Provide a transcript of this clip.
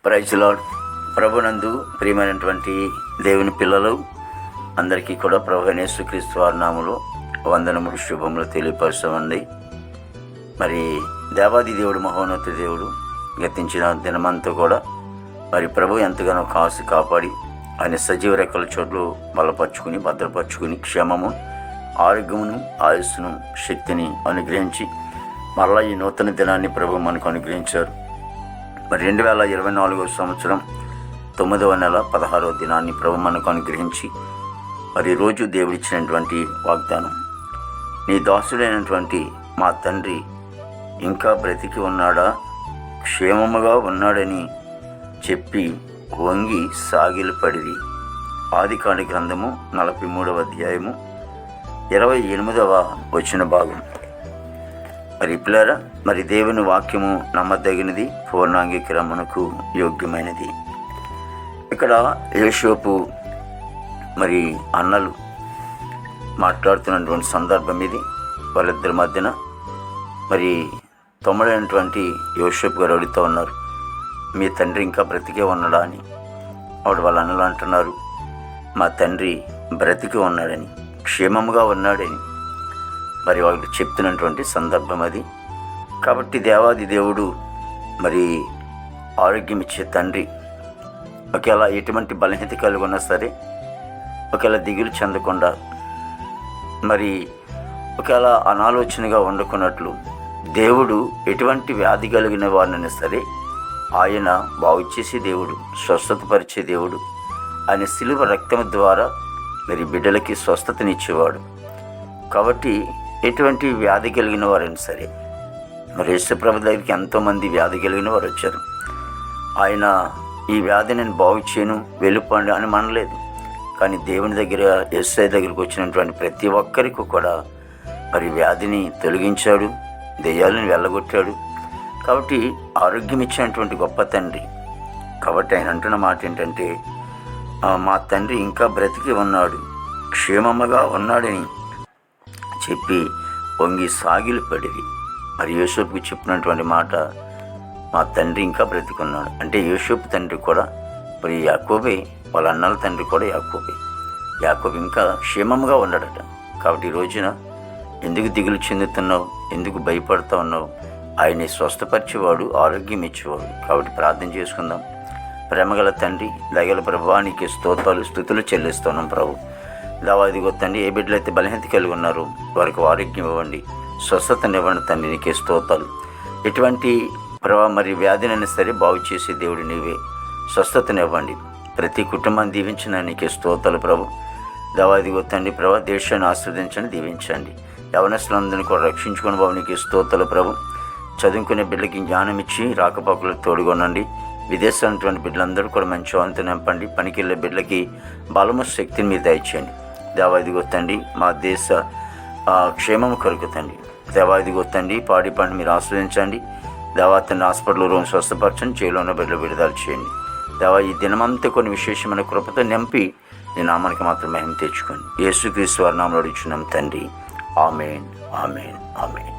Praise lord. ప్రభునందు ప్రియమైనటువంటి దేవుని పిల్లలు అందరికీ కూడా ప్రభు యేసుక్రీస్తు వారి నామములో వందనములు శుభములు తెలియపరచమండి. మరి దేవాది దేవుడు, మహోన్నత దేవుడు గతించిన దినమంతా కూడా మరి ప్రభు ఎంతగానో కాపాడి ఆయన సజీవ రెక్కల చోట్లు బలపరుచుకుని భద్రపరుచుకుని క్షేమము, ఆరోగ్యమును, ఆయుస్సును, శక్తిని అనుగ్రహించి మరలా ఈ నూతన దినాన్ని ప్రభు మనకు అనుగ్రహించారు. మరి 2024 సంవత్సరం 9వ నెల 16వ దినాన్ని ప్రభు మనకు అనుగ్రహించి మరి రోజు దేవుడిచ్చినటువంటి వాగ్దానం, నీ దాసుడైనటువంటి మా తండ్రి ఇంకా బ్రతికి ఉన్నాడా, క్షేమముగా ఉన్నాడని చెప్పి వంగి సాగిలపడిరి. ఆదికాండ గ్రంథము 43వ అధ్యాయము 28వ వచన భాగం. మరి పిల్లరా, మరి దేవుని వాక్యము నమ్మదగినది, పూర్ణాంగీకరమునకు యోగ్యమైనది. ఇక్కడ యోసేపు మరి అన్నలు మాట్లాడుతున్నటువంటి సందర్భం ఇది. వాళ్ళిద్దరి మధ్యన మరి తమ్ముడైనటువంటి యోసేపు గారు అడుగుతూ ఉన్నారు, మీ తండ్రి ఇంకా బ్రతికే ఉన్నాడా అని. అప్పుడు వాళ్ళ అన్నలు అంటున్నారు, మా తండ్రి బ్రతికి ఉన్నాడని, క్షేమముగా ఉన్నాడని మరి వాళ్ళు చెప్తున్నటువంటి సందర్భం అది. కాబట్టి దేవాది దేవుడు మరి ఆరోగ్యం ఇచ్చే తండ్రి, ఒకవేళ ఎటువంటి బలహీనత కలిగి ఉన్నా సరే, ఒకవేళ దిగులు చెందకుండా, మరి ఒకవేళ అనాలోచనగా వండుకున్నట్లు దేవుడు ఎటువంటి వ్యాధి కలిగిన వారినైనా సరే ఆయన బాగు చేసే దేవుడు, స్వస్థతపరిచే దేవుడు. ఆయన శిలువ రక్తం ద్వారా మరి బిడ్డలకి స్వస్థతనిచ్చేవాడు. కాబట్టి ఎటువంటి వ్యాధి కలిగిన వారైనా సరే, మరి యేసుప్రభు దగ్గరికి ఎంతోమంది వ్యాధి కలిగిన వారు వచ్చారు. ఆయన ఈ వ్యాధి నేను బాగు చేయను, వెళ్ళిపోండి అని మనలేదు. కానీ దేవుని దగ్గర, యేసయ్య దగ్గరికి వచ్చినటువంటి ప్రతి ఒక్కరికి కూడా మరి వ్యాధిని తొలగించాడు, దెయ్యాలను వెళ్ళగొట్టాడు. కాబట్టి ఆరోగ్యం ఇచ్చినటువంటి గొప్ప తండ్రి. కాబట్టి ఆయన అంటున్న మాట ఏంటంటే, మా తండ్రి ఇంకా బ్రతికి ఉన్నాడు, క్షేమముగా ఉన్నాడని చెప్పి వంగి సాగిలపడిరి. మరి యోసేపుకి చెప్పినటువంటి మాట, మా తండ్రి ఇంకా బ్రతికున్నాడు అంటే యోసేపు తండ్రి కూడా మరి యాకోబే, వాళ్ళ అన్నల తండ్రి కూడా యాకోబే. యాకోబు ఇంకా క్షేమంగా ఉన్నాడట. కాబట్టి ఈ రోజున ఎందుకు దిగులు చెందుతున్నావు, ఎందుకు భయపడుతూ ఉన్నావు? ఆయన్ని స్వస్థపరిచేవాడు, ఆరోగ్యం ఇచ్చేవాడు. కాబట్టి ప్రార్థన చేసుకుందాం. ప్రేమగల తండ్రి, దయగల ప్రభువా, నీకే స్తోత్రాలు స్తుతులు చెల్లిస్తున్నాం ప్రభు. దావాదిగో తండ్రి, ఏ బిడ్డలైతే బలహీనత కలిగి ఉన్నారో వారికి ఆరోగ్యం ఇవ్వండి, స్వస్థతనివ్వండి తండ్రి. నీకే స్తోత్రాలు. ఎటువంటి ప్రభావ మరి వ్యాధినైనా సరే బాగు చేసే దేవుడు నీవే, స్వస్థతనివ్వండి. ప్రతి కుటుంబాన్ని దీవించిన నీకే స్తోత్రాలు ప్రభు. దావాదిగో తండ్రి ప్రభా, దేశాన్ని ఆస్వాదించండి, దీవించండి. యవనస్తులందరినీ కూడా రక్షించుకుని బాబు నీకే స్తోత్రాలు ప్రభు. చదువుకునే బిడ్డలకి జ్ఞానం ఇచ్చి రాకపోకలకు తోడుగొనండి. విదేశాలటువంటి బిడ్డలందరూ కూడా మంచి వంతు నింపండి. పనికి వెళ్ళే బిడ్డలకి బలము, శక్తిని మీరు దయచేయండి. దేవాదిగో తండ్రి, మా దేశ క్షేమము కొరకు తండ్రి. దేవాదిగో తండ్రి, పాడి పంట మీరు ఆస్వాదించండి. దేవా తండ్రి, హాస్పిటల్ రూమ్ స్వస్థపరచండి, జైల్లో ఉన్న బిడ్డలు విడుదల చేయండి. దేవా, ఈ దినమంతా కొన్ని విశేషమైన కృపతో నింపి నీ నామానికి మాత్రం మహిమ తెచ్చుకోండి. యేసుక్రీస్తు వారి నామములో అడుగుచున్నాం తండ్రి. ఆమేన్, ఆమేన్, ఆమేన్.